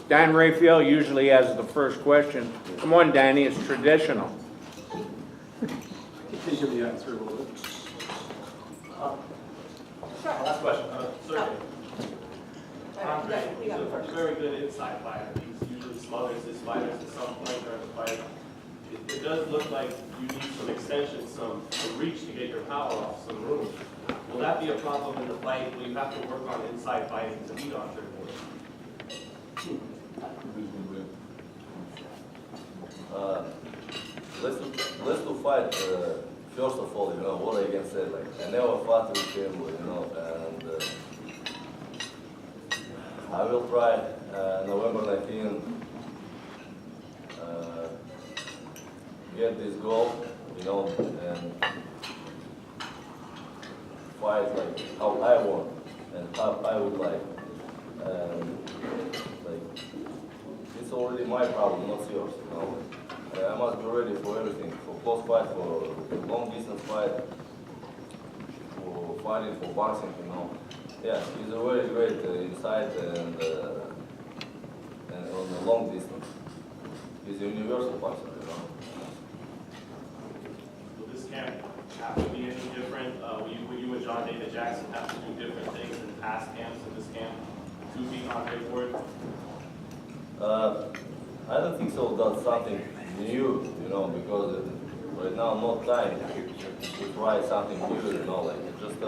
Dan Raphael usually has the first question. Come on, Danny, it's traditional. Can you give me the answer a little bit? Last question. Sergey. Andre, He's a very good inside fighter. He's usually smothers his fighters at some point during the fight. It does look like you need some extension, some reach to get your power off, some room. Will that be a problem in the fight? Will you have to work on inside fighting to beat Andre Ward? Let's do fight. First of all, what I can say, like I never fought with him, and I will try November 19. Get this goal, and fight like how I want and how I would like. Like it's already my problem, not yours. I must be ready for everything, for close fight, for long distance fight, for fighting, for boxing. Yeah, he's a very great inside and on the long distance. He's a universal boxer. Will this camp have to be any different? Will you and John David Jackson have to do different things in past camps in this camp to beat Andre Ward? I don't think so. That's something new, because right now not time to try something new, like just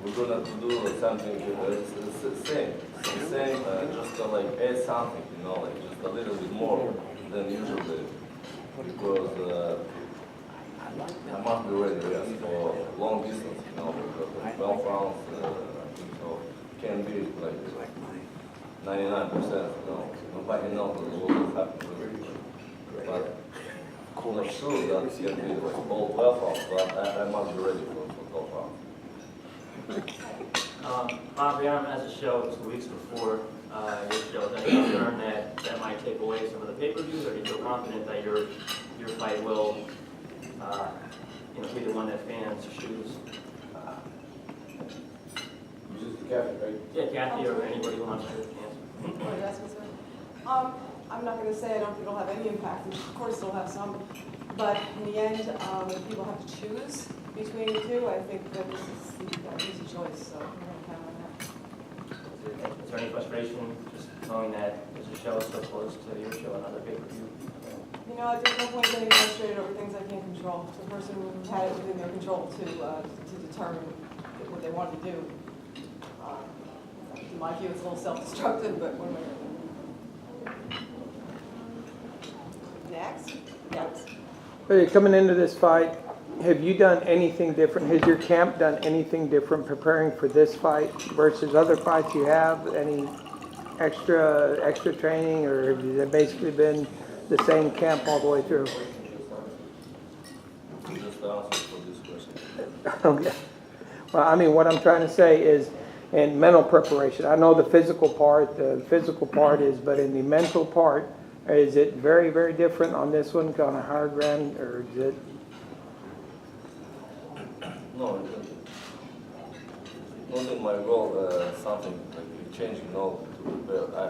we're gonna do something it's the same, just like add something, like just a little bit more than usually, because I must be ready, yes, for long distance, because 12 rounds, I think so, can be like 99%, nobody knows what will happen, but not sure that it's going to be like all 12 rounds, but I must be ready for 12 rounds. Adrian has a show 2 weeks before your show. Is there any concern that might take away some of the pay-per-views, or do you feel confident that your fight will be the one that fans choose? This is Kathy, right? Yeah, Kathy or anybody who wants to answer. I'm not going to say I don't think it'll have any impact. Of course, it'll have some. But in the end, if people have to choose between the two, I think that this is the easy choice. So we're going to count on that. Is there any frustration just knowing that there's a show so close to your show, another pay-per-view? There's no point getting frustrated over things I can't control. The person who had it within their control to determine what they want to do. In my view, it's a little self-destructive, but what am I going to do? Next? Yes. Hey, coming into this fight, have you done anything different? Has your camp done anything different preparing for this fight versus other fights you have? Any extra training, or has it basically been the same camp all the way through? Just answer for this question. Okay. Well, I mean, what I'm trying to say is, in mental preparation, I know the physical part is, but in the mental part, is it very, very different on this one, on a higher ground, or is it? No, not in my goal, something like changing, to prepare. I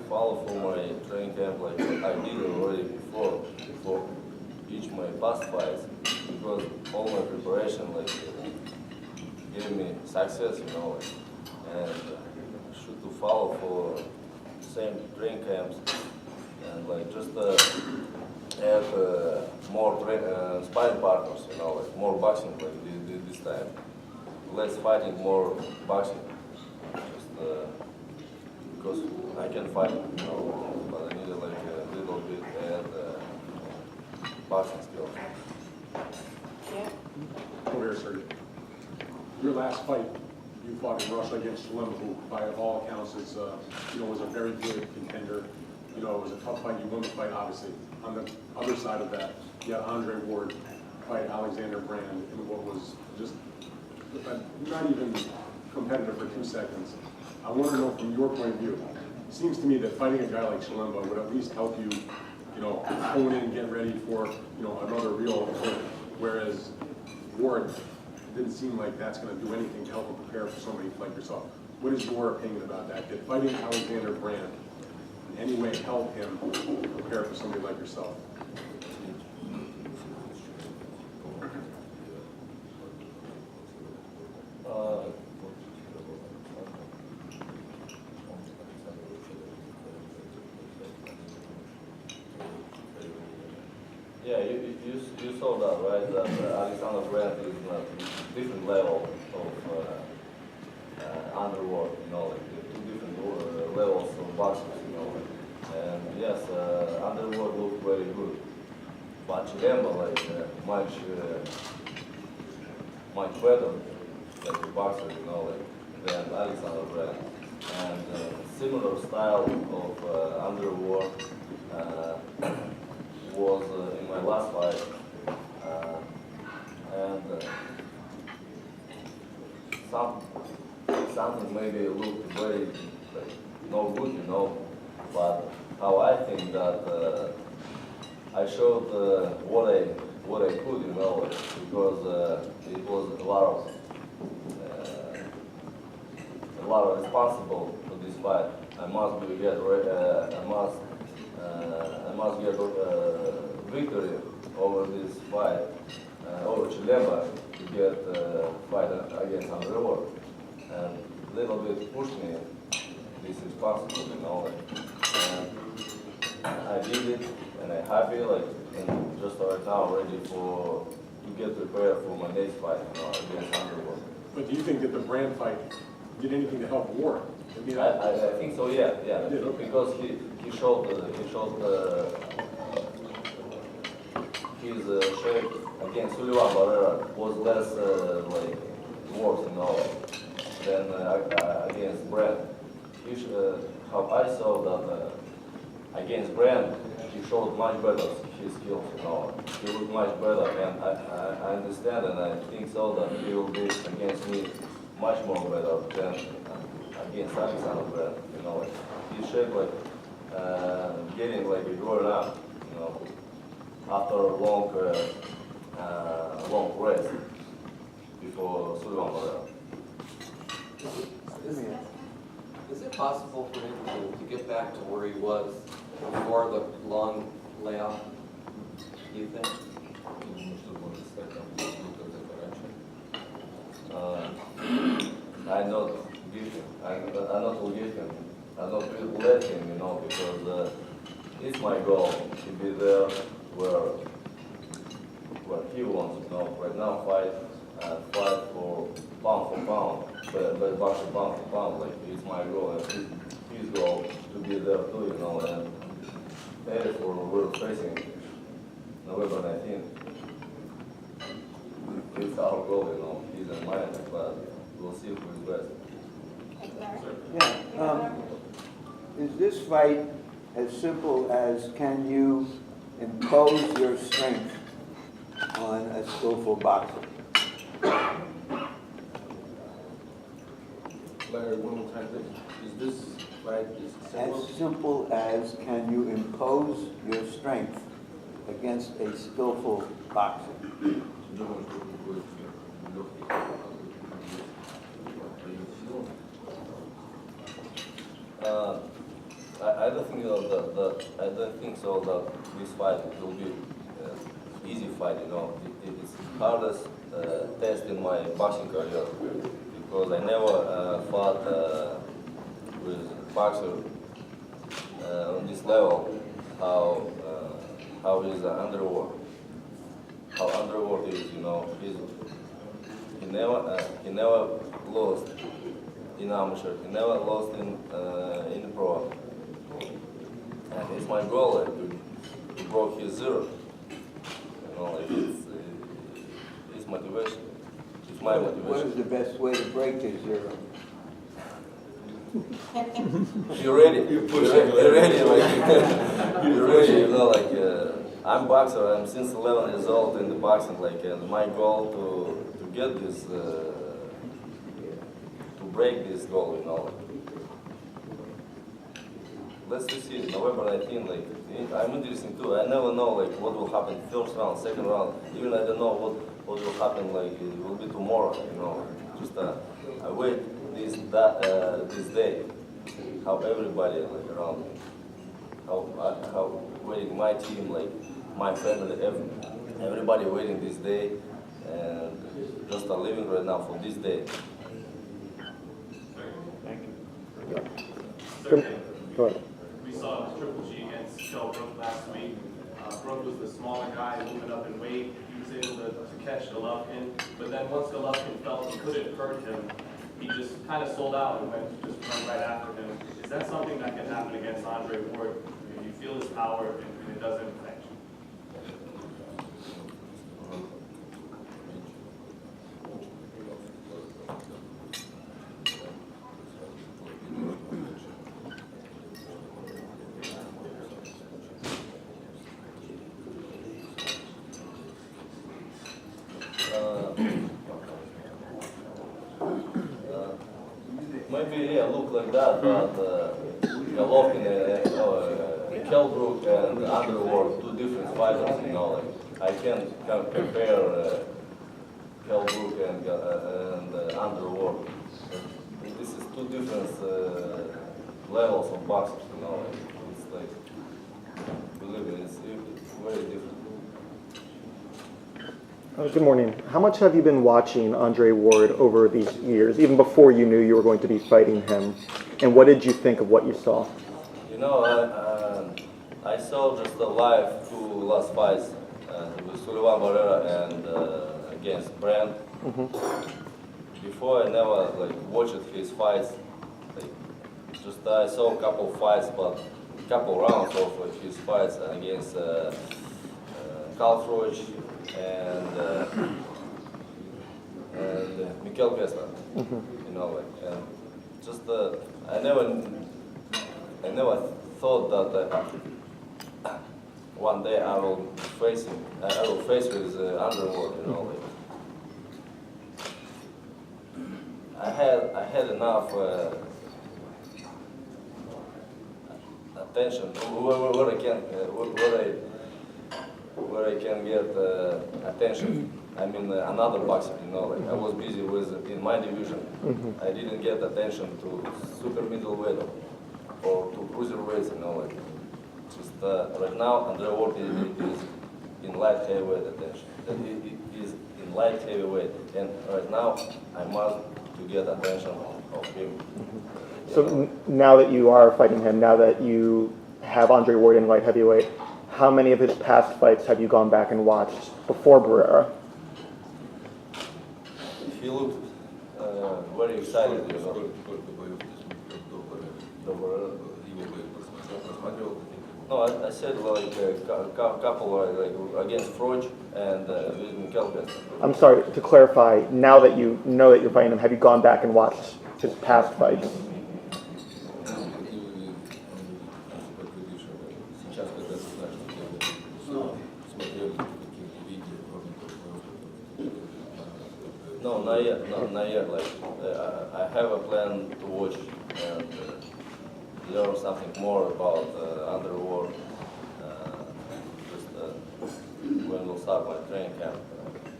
follow for my training camp like I did already before each my past fights, because all my preparation gave me success, and should to follow for same training camps and just add more sparring partners, more boxing this time, less fighting, more boxing, just because I can fight, but I need a little bit add boxing skills. Yeah. Over here, Sergey. Your last fight, you fought in Russia against Shalem, who by all accounts is, was a very good contender. It was a tough fight. You won the fight, obviously. On the other side of that, you had Andre Ward fight Alexander Brand in what was just not even competitive for 2 seconds. I want to know from your point of view, it seems to me that fighting a guy like Shalemba would at least help you, hone in and get ready for, another real opponent. Whereas Ward didn't seem like that's going to do anything to help him prepare for somebody like yourself. What is your opinion about that? Did fighting Alexander Brand in any way help him prepare for somebody like yourself? Yeah, you saw that, right? That Alexander Brand is on a different level of underworld, you know, like two different levels of boxers, you know. And yes, underworld looked very good, but Chilemba much better like a boxer, you know, like than Alexander Brand. And similar style of underworld was in my last fight, and something maybe looked very like, no good, you know, but how I think that I showed what I could, you know, because it was a lot of responsible for this fight. I must get victory over this fight, over Chilemba to get fight against Underworld. And little bit pushed me this responsible, you know. And I did it, and I'm happy, like, and just right now ready to get prepared for my next fight, you know, against Underworld. But do you think that the Brand fight did anything to help Warren? I mean, I think so, yeah. You did, okay. Because he showed his shape against Sullivan Barrera was less like worse, you know, than against Brand. How I saw that against Brand, he showed much better his skills, you know. He looked much better, and I understand and I think so that he will be against me much more better than against Alexander Brand, you know. His shape like getting like growing up, you know, after a long rest before Sullivan Barrera. Is it possible for him to get back to where he was before the long layoff, do you think? I not give him. I not will give him. I not will let him, you know, because it's my goal to be there where he wants, you know. Right now, fight for pound, but boxer pound for pound, like it's my goal and his goal to be there too, you know. And therefore, we're facing November 19th. It's our goal, you know. He's in mine, but we'll see who is best. Yeah. Is this fight as simple as can you impose your strength on a skillful boxer? Larry, one more time, please. Is this fight As simple as can you impose your strength against a skillful boxer? I don't think I don't think so that this fight will be easy fight. You know, it's hardest test in my boxing career because I never fought with boxer on this level. How is underworld? How underworld is? You know, he never lost in amateur. He never lost in pro. And it's my goal like, to broke his zero. You know, like it's motivation. It's my motivation. What is the best way to break his zero? You're ready. You're ready. Like you're ready. You know, like I'm boxer. I'm since 11 years old in the boxing. Like, and my goal to get this, to break this goal. You know. Let's just see. November 19. Like, I'm interested too. I never know like what will happen first round, second round. Even I don't know what will happen. Like it will be tomorrow. You know. Just I wait this day, how everybody like around me, how waiting my team, like my family, everybody waiting this day, and just are living right now for this day. Thank you. Sergey, Go ahead. we saw Triple G against Shell Brook last week. Brook was the smaller guy moving up in weight. He was able to catch Golovkin, but then once Golovkin felt he couldn't hurt him, he just kind of sold out and went just run right after him. Is that something that can happen against Andre Ward? If you feel his power and it doesn't affect you? Maybe yeah, look like that, but Golovkin, Kelbrook and Underwood, two different fighters, you know. Like I can't compare Kelbrook and Underwood. This is two different levels of boxers, you know. Like, it's like, believe me, it's very different. Good morning. How much have you been watching Andre Ward over these years, even before you knew you were going to be fighting him? And what did you think of what you saw? You know, I saw just the live two last fights with Sullivan Barrera and against Brand. Before I never like watched his fights. Like, just I saw a couple fights, but a couple rounds of his fights against Kalfroich and Mikel Kessler. You know, like, and just I never thought that one day I will face with Underwood. You know, like, I had enough attention where I can get attention. I mean, another boxer, you know, like I was busy with in my division. I didn't get attention to super middleweight or to cruiserweights, you know, like just right now Andre Ward is in light heavyweight attention. He is in light heavyweight, and right now I must to get attention of him. So now that you are fighting him, now that you have Andre Ward in light heavyweight, how many of his past fights have you gone back and watched before Barrera? He looked very excited, you know. No, I said like a couple like against Froch and with Mikel Kessler. I'm sorry, to clarify, now that you know that you're fighting him, have you gone back and watched his past fights? No, not yet. No, not yet. Like I have a plan to watch and learn something more about Underworld. When we'll start my training camp.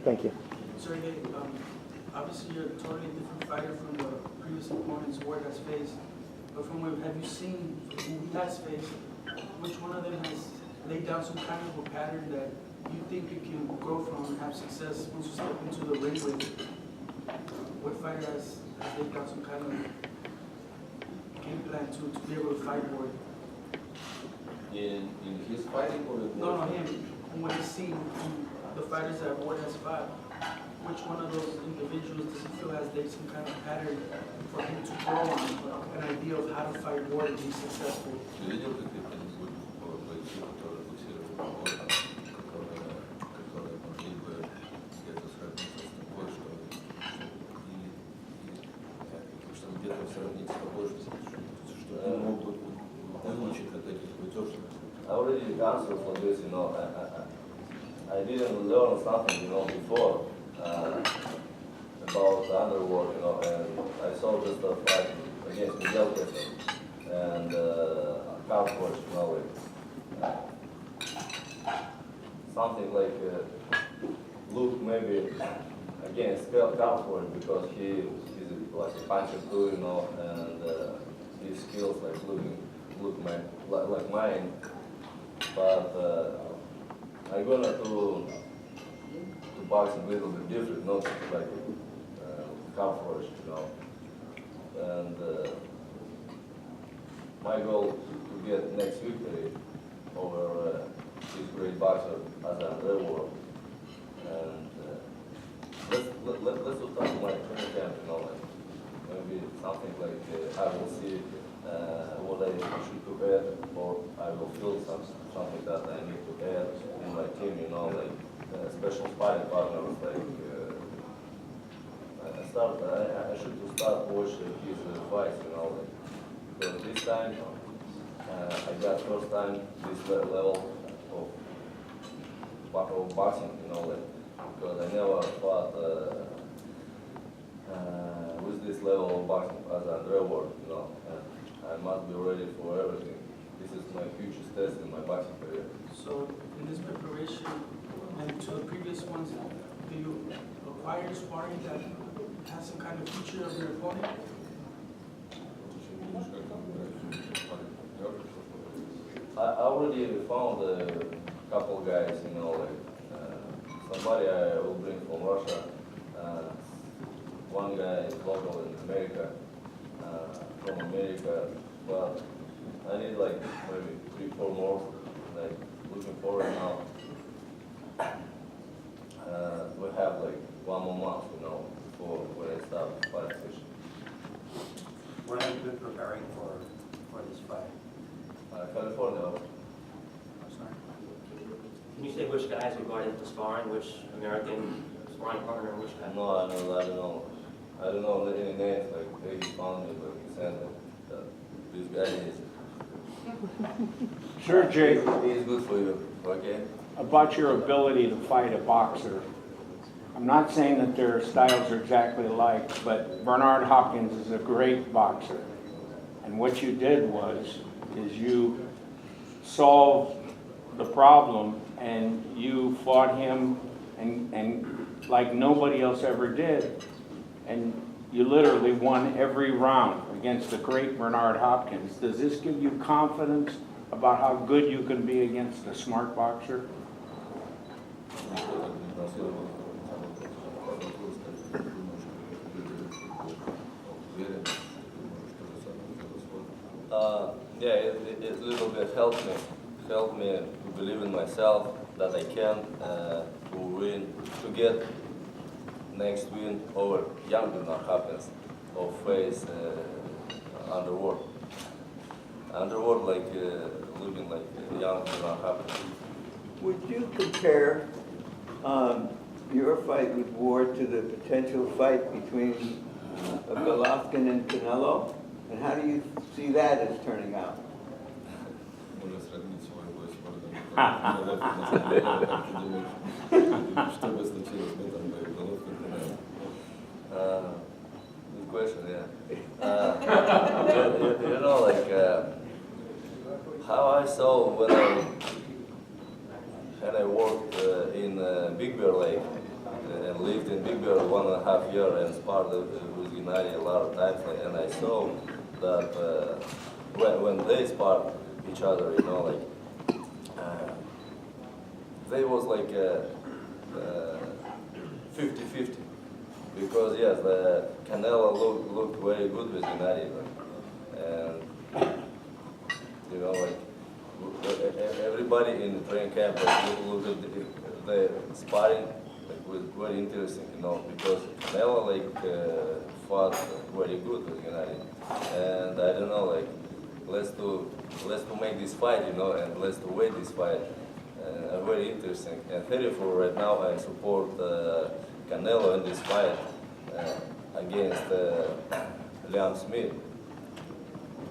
Thank you. Sergey, obviously you're a totally different fighter from the previous opponents Ward has faced. But from what have you seen who he has faced, which one of them has laid down some kind of a pattern that you think you can grow from and have success once you step into the ring with? What fighter has laid down some kind of game plan to be able to fight Ward? In his fighting or with No, him. From what he's seen from the fighters that Ward has fought, which one of those individuals does he feel has laid some kind of pattern for him to grow on, an idea of how to fight Ward and be successful? I already answered for this, you know. I didn't learn something, you know, before about the Underworld, you know, and I saw just a fight against Miguel Kessler and Carport, you know, like, something like look maybe against Carport because he is like a punch or two, you know, and his skills like mine. But I'm gonna do boxing a little bit different, not like calf rush, you know. And my goal to get next victory over this great boxer as Andre Ward. And let's talk about my training camp, you know, like maybe something like I will see what I should prepare, or I will feel something that I need to add in my team, you know, like special sparring partners, like I should start watching his fights, you know, like, because this time I got first time this level of boxing, you know, like, because I never fought with this level of boxing as Andre Ward, you know, and I must be ready for everything. This is my hugest test in my boxing career. So in this preparation and to the previous ones, do you acquire sparring that has some kind of feature of your opponent? I already found a couple guys, you know, like somebody I will bring from Russia, one guy is local in America, from America, but I need like maybe 3-4 more, like looking forward now. We have like 1 more month, you know, before when I start fighting session. Where have you been preparing for this fight? California. I'm sorry. Can you say which guys are going into sparring, which American sparring partner, and which guy? No, I don't know. I don't know any names, like they found me, but he said that this guy is. Sergey, He is good for you, okay? about your ability to fight a boxer. I'm not saying that their styles are exactly alike, but Bernard Hopkins is a great boxer. And what you did is you solved the problem and you fought him and like nobody else ever did. And you literally won every round against the great Bernard Hopkins. Does this give you confidence about how good you can be against a smart boxer? Yeah, it a little bit helped me to believe in myself that I can to win, to get next win over young Bernard Hopkins or face Underworld. Underworld like living like young Bernard Hopkins. Would you compare your fight with Ward to the potential fight between Golovkin and Canelo? And how do you see that as turning out? Good question, yeah. You know, like how I saw when I worked in Big Bear Lake and lived in Big Bear 1.5 years and sparred with Gennady a lot of times, and I saw that when they sparred each other, you know, like they was like 50-50. Because yes, the Canelo looked very good with Gennady, and you know, like everybody in the training camp looked at the sparring like was very interesting, you know, because Canelo like fought very good with Gennady, and I don't know, like let's to make this fight, you know, and let's to wait this fight, very interesting. And therefore, right now I support Canelo in this fight against Liam Smith,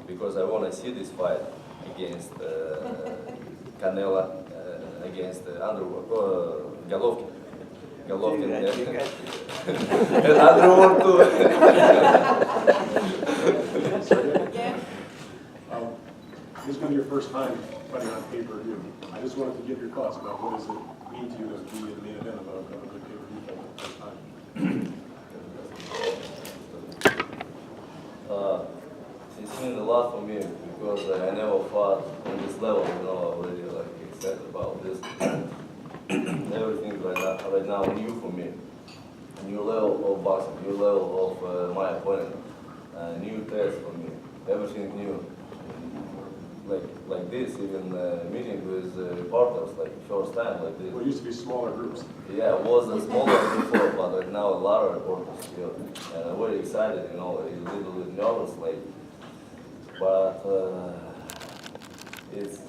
because I want to see this fight against Canelo, against Golovkin. Golovkin and Underwood too. This is going to be your first time fighting on pay-per-view. I just wanted to get your thoughts about what does it mean to you to be in the main event of a good pay-per-view fight for the first time. hard for me because I never fought on this level, you know, already like excited about this. Everything right now new for me. New level of boxing, new level of my opponent, new test for me. Everything new. Like this, even meeting with reporters, like first time like this. Well, it used to be smaller groups. Yeah, it was smaller before, but right now a lot of reporters here. And I'm very excited, you know, a little bit nervous, like, but it's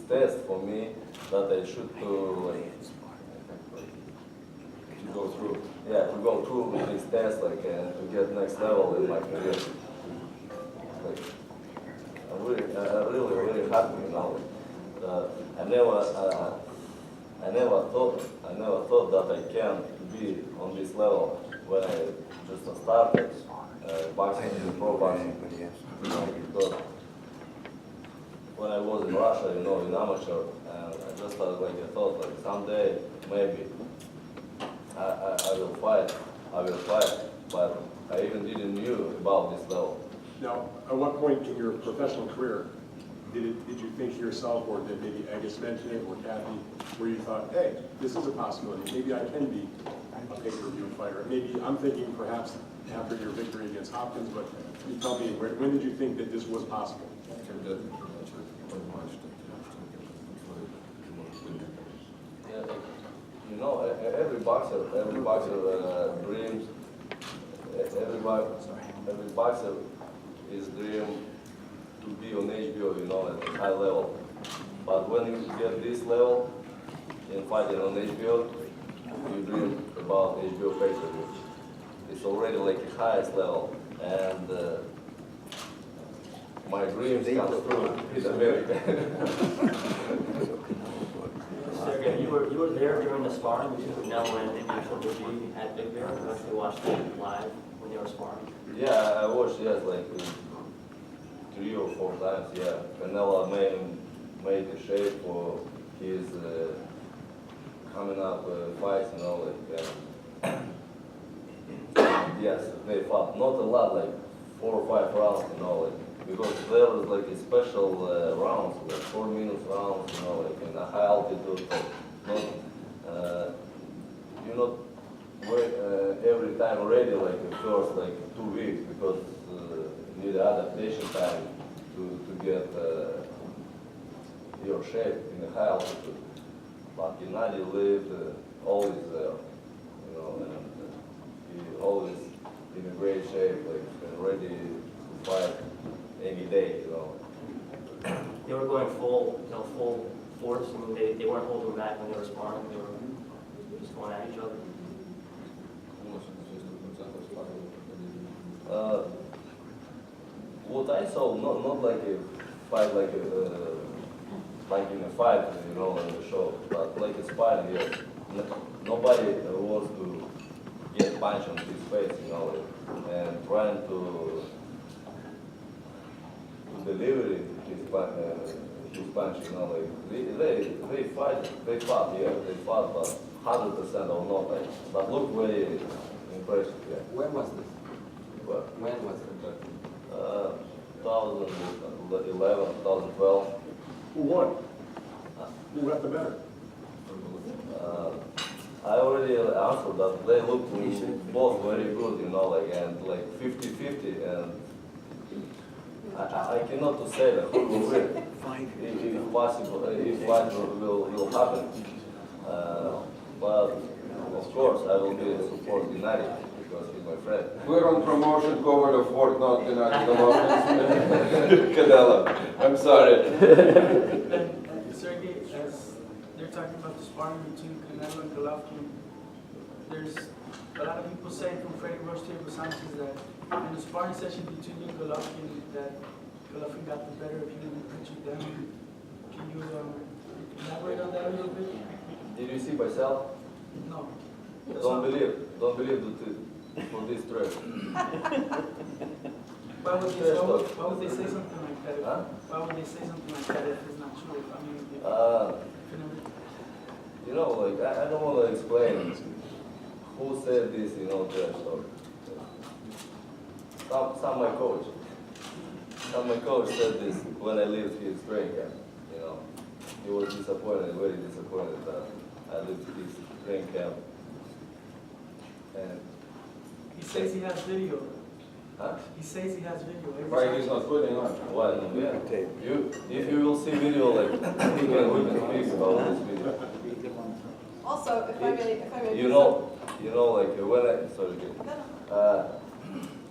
test for me that I should to Go through. yeah, to go through with this test, like, to get next level in my career. Like, I'm really very happy, you know. I never thought that I can be on this level when I just started boxing, pro boxing. You know, because when I was in Russia, you know, in amateur, and I just thought like someday maybe I will fight, but I even didn't knew about this level. Now, at what point in your professional career did you think to yourself, or did maybe Agus mention it, or Kathy, where you thought, hey, this is a possibility, maybe I can be a pay-per-view fighter? Maybe I'm thinking perhaps after your victory against Hopkins, but you tell me, when did you think that this was possible? Yeah, like, you know, every boxer dreams. Every boxer is dream to be on HBO, you know, at a high level. But when you get this level in fighting on HBO, you dream about HBO pay-per-view. It's already like the highest level, and my dreams come true in America. Sergey, you were there during the sparring between Canelo and Triple G at Big Bear. You actually watched it live when they were sparring. Yeah, I watched, yes, like 3 or 4 times, yeah. Canelo made the shape for his coming up fights, you know, like, yes, they fought, not a lot, like 4 or 5 rounds, you know, like, because there was like a special rounds, like 4 minutes rounds, you know, like in a high altitude, like, not, you're not every time ready, like the first like 2 weeks, because you need adaptation time to get your shape in a high altitude. But Gennady lived always there, you know, and he always in a great shape, like ready to fight any day, you know. They were going full force. I mean, they weren't holding back when they were sparring. They were just going at each other. What I saw, not like a fight, like in a fight, you know, in the show, but like a sparring, yes. Nobody wants to get punched on his face, you know, and trying to deliver his punch, you know, like they fought, yeah, they fought, but 100% or not, like, but look very impressive, yeah. When was this? But, When was it? 2011, 2012. Who won? Who got the better? I already answered that. They look both very good, you know, like, and like 50-50, and I cannot to say that who will win. If possible, if fight will happen. But of course, I will be support Gennady because he's my friend. We're on promotion, Kovalev, Fort, not Gennady Golovkin. Canelo. I'm sorry. Sergey, as they're talking about the sparring between Canelo and Golovkin, there's a lot of people saying from Freddie Roach to Sanchez that in the sparring session between you and Golovkin, that Golovkin got the better of you and put you down. Can you elaborate on that a little bit? Did you see myself? No. Don't believe that for this trip. Why would they say something like that? Huh? Why would they say something like that if it's not true? I mean, You know, like, I don't want to explain who said this, you know, there, so. Some my coach. my coach said this when I left his training camp, you know. He was disappointed, very disappointed that I left his training camp. And He says he has video. huh? He says he has video. Every Right, he's time. not putting on. What? Yeah. If you will see video, like, we can speak about this video. Also, if I may. You know, like, when I, sorry, No,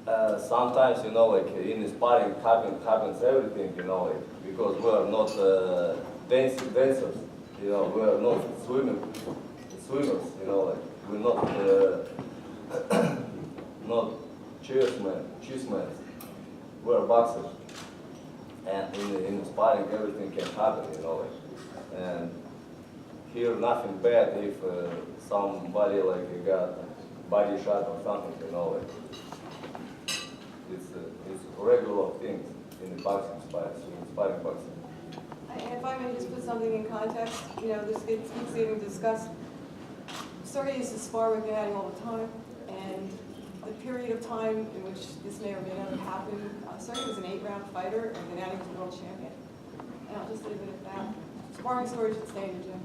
no. sometimes, you know, like, in the sparring happens everything, you know, like, because we are not dancers, you know, we are not swimmers, you know, like, we're not, not cheesemen, we're boxers. And in the sparring, everything can happen, you know, like, and here, nothing bad if somebody, like, got body shot or something, you know, like, it's regular things in the boxing, sparring boxing. And if I may just put something in context, you know, this keeps getting discussed. Sergey used to spar with Gennady all the time, and the period of time in which this may or may not have happened, Sergey was an 8-round fighter, and Gennady was a world champion. And I'll just leave it at that. Sparring stories should stay in the gym.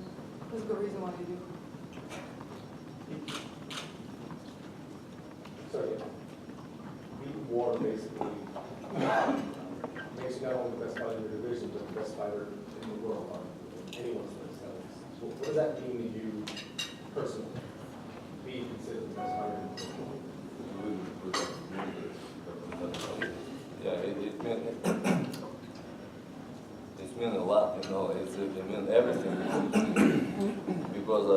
There's a good reason why they do. So, we war basically makes you not only the best fighter in your division, but the best fighter in the world on anyone's list. So what does that mean to you personally? Be considered the best fighter in the world? Yeah, it means a lot, you know, it means everything. Because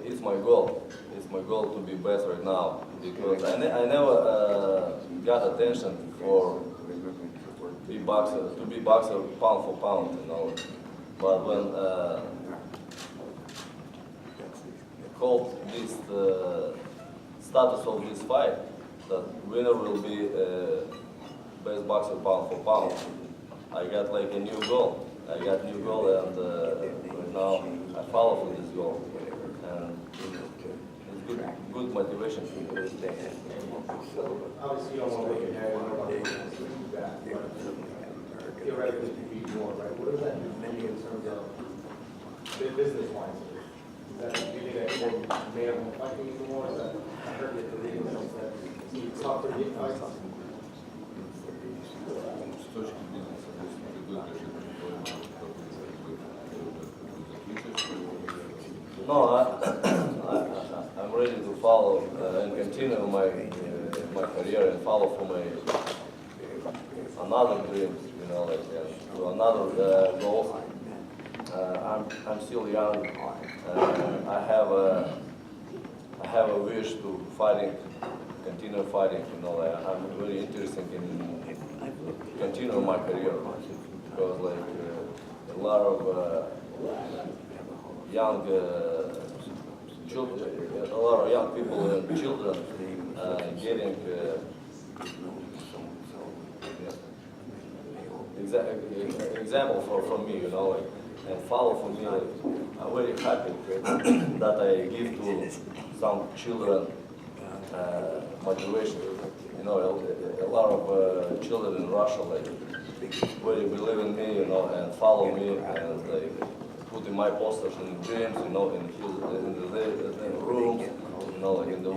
it's my goal. It's my goal to be best right now. Because I never got attention for to be boxer pound for pound, you know. But when called this status of this fight, that winner will be best boxer pound for pound. I got like a new goal. I got new goal, and right now I follow for this goal, and it's good motivation for me. Obviously, you don't want to make it head, nobody wants to do that, but theoretically, you beat more, right? What does that do for you in terms of business-wise? Is that, do you think that you may have more fighting anymore? Is that, I heard you today, is that it's tough to get fights? No, I'm ready to follow and continue my career and follow for my another dreams, you know, like to another goals. I'm still young. I have a wish to continue fighting. You know, I'm very interested in continue my career because like a lot of young children, a lot of young people and children getting example from me, you know, like, and follow from me. Like, I'm very happy that I give to some children motivation. You know, a lot of children in Russia like really believe in me, you know, and follow me, and like put in my posters in the gyms, you know, in the rooms, you know, like in the